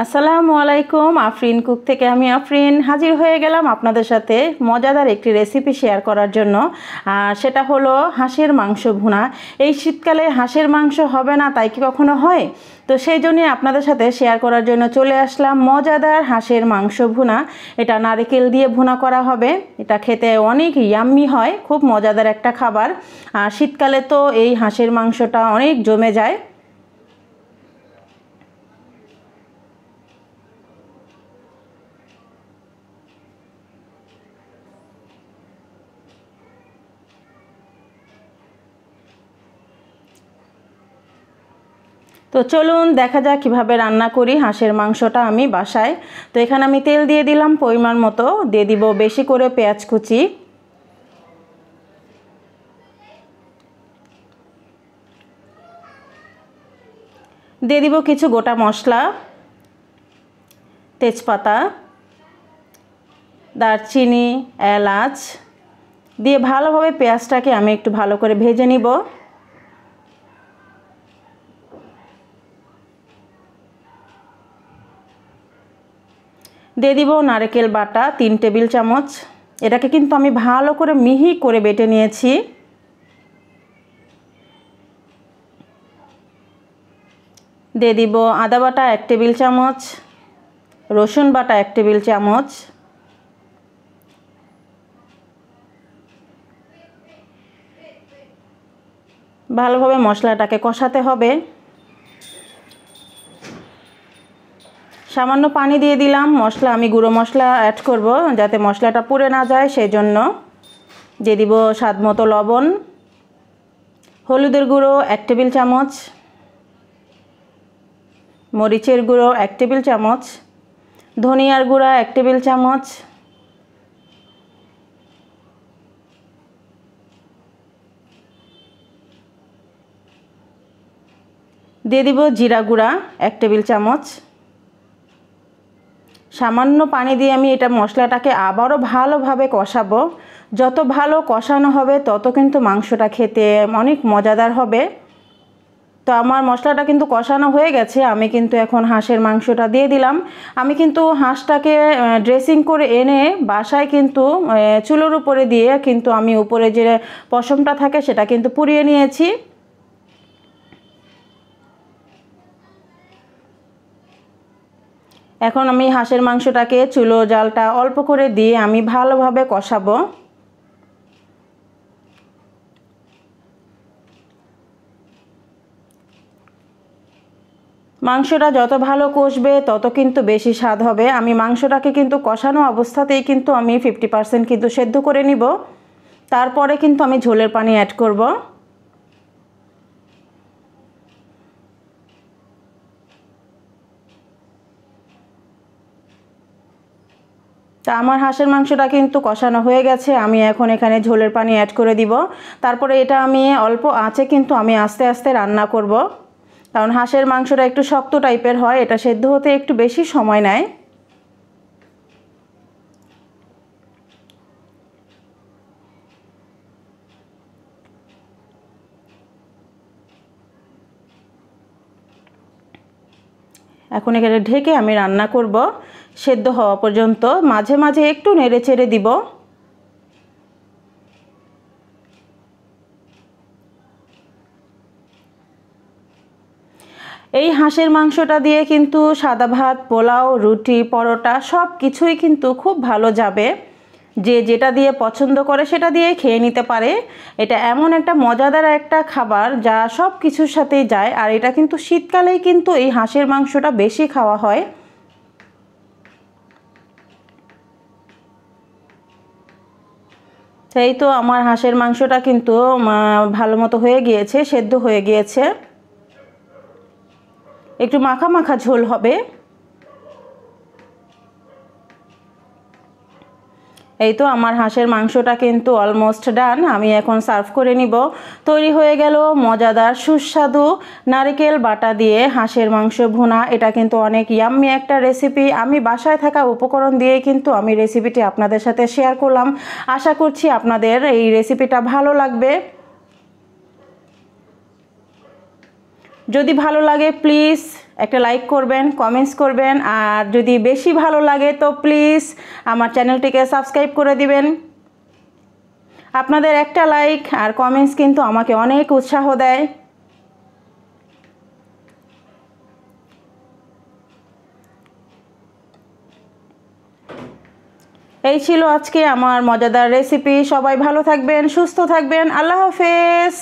আসসালামু আলাইকুম, আফরিন কুক থেকে আমি আফরিন হাজির হয়ে গেলাম আপনাদের সাথে মজাদার একটি রেসিপি শেয়ার করার জন্য। আর সেটা হলো হাঁসের মাংস ভুনা। এই শীতকালে হাঁসের মাংস হবে না তাই কি কখনো হয়? তো সেই জন্যই আপনাদের সাথে শেয়ার করার জন্য চলে আসলাম মজাদার হাঁসের মাংস ভুনা। এটা নারকেল দিয়ে ভুনা করা হবে। এটা খেতে অনেক ইয়াম্মি হয়, খুব মজাদার একটা খাবার। আর শীতকালে তো এই হাঁসের মাংসটা অনেক জমে যায়। তো চলুন দেখা যাক কীভাবে রান্না করি হাঁসের মাংসটা আমি বাসায়। তো এখানে আমি তেল দিয়ে দিলাম পরিমাণ মতো, দিয়ে দিব বেশি করে পেঁয়াজ কুচি, দিয়ে দিব কিছু গোটা মশলা, তেজপাতা, দারচিনি, এলাচ দিয়ে ভালোভাবে পেঁয়াজটাকে আমি একটু ভালো করে ভেজে নিব। দিয়ে দিব নারকেল বাটা 3 টেবিল চামচ। এটাকে কিন্তু আমি ভালো করে মিহি করে বেটে নিয়েছি। দিয়ে দিব আদা বাটা 1 টেবিল চামচ, রসুন বাটা 1 টেবিল চামচ, ভালোভাবে মশলাটাকে কষাতে হবে। সামান্য পানি দিয়ে দিলাম। মশলা আমি গুঁড়ো মশলা অ্যাড করব যাতে মশলাটা পুড়ে না যায়, সেই জন্য দিয়ে দিব স্বাদ মতো লবণ, হলুদের গুঁড়ো 1 টেবিল চামচ, মরিচের গুঁড়ো 1 টেবিল চামচ, ধনিয়ার গুঁড়া 1 টেবিল চামচ, দিয়ে দিব জিরা গুঁড়া 1 টেবিল চামচ। সামান্য পানি দিয়ে আমি এটা মশলাটাকে আবারও ভালোভাবে কষাবো। যত ভালো কষানো হবে তত কিন্তু মাংসটা খেতে অনেক মজাদার হবে। তো আমার মশলাটা কিন্তু কষানো হয়ে গেছে। আমি কিন্তু এখন হাঁসের মাংসটা দিয়ে দিলাম। আমি কিন্তু হাঁসটাকে ড্রেসিং করে এনে বাসায় কিন্তু চুলোর উপরে দিয়ে কিন্তু আমি উপরে যে পশমটা থাকে সেটা কিন্তু পুড়িয়ে নিয়েছি। এখন আমি হাঁসের মাংসটাকে চুলো জালটা অল্প করে দিয়ে আমি ভালোভাবে কষাবো। মাংসটা যত ভালো কষবে তত কিন্তু বেশি স্বাদ হবে। আমি মাংসটাকে কিন্তু কষানো অবস্থাতেই কিন্তু আমি 50% কিন্তু সেদ্ধ করে নিব। তারপরে কিন্তু আমি ঝোলের পানি অ্যাড করব। তা আমার হাঁসের মাংসটা কিন্তু কষানো হয়ে গেছে। আমি এখন এখানে ঝোলের পানি অ্যাড করে দিব। তারপরে এটা আমি অল্প আঁচে কিন্তু আমি আস্তে আস্তে রান্না করব, কারণ হাঁসের মাংসটা একটু শক্ত টাইপের হয়, এটা সেদ্ধ হতে একটু বেশি সময় নেয়। এখন এখানে ঢেকে আমি রান্না করব সেদ্ধ হওয়া পর্যন্ত। মাঝে মাঝে একটু নেড়ে চেড়ে দিব। এই হাঁসের মাংসটা দিয়ে কিন্তু সাদা ভাত, পোলাও, রুটি, পরোটা সব কিছুই কিন্তু খুব ভালো যাবে। যে যেটা দিয়ে পছন্দ করে সেটা দিয়ে খেয়ে নিতে পারে। এটা এমন একটা মজাদার একটা খাবার যা সব কিছুর সাথেই যায়। আর এটা কিন্তু শীতকালেই কিন্তু এই হাঁসের মাংসটা বেশি খাওয়া হয়। এই তো আমার হাঁসের মাংসটা কিন্তু ভালো মতো হয়ে গিয়েছে, সেদ্ধ হয়ে গিয়েছে। একটু মাখা মাখা ঝোল হবে। এই তো আমার হাঁসের মাংসটা কিন্তু অলমোস্ট ডান। আমি এখন সার্ভ করে নিব। তৈরি হয়ে গেল মজাদার সুস্বাদু নারকেল বাটা দিয়ে হাঁসের মাংস ভুনা। এটা কিন্তু অনেক ইয়াম্মি একটা রেসিপি। আমি বাসায় থাকা উপকরণ দিয়ে কিন্তু আমি রেসিপিটি আপনাদের সাথে শেয়ার করলাম। আশা করছি আপনাদের এই রেসিপিটা ভালো লাগবে। যদি ভালো লাগে প্লিজ একটা লাইক করবেন, কমেন্টস করবেন, আর যদি বেশি ভালো লাগে তো প্লিজ আমার চ্যানেলটিকে সাবস্ক্রাইব করে দিবেন। আপনাদের একটা লাইক আর কমেন্টস কিন্তু আমাকে অনেক উৎসাহ দেয়। এই ছিল আজকে আমার মজাদার রেসিপি। সবাই ভালো থাকবেন, সুস্থ থাকবেন। আল্লাহ হাফেজ।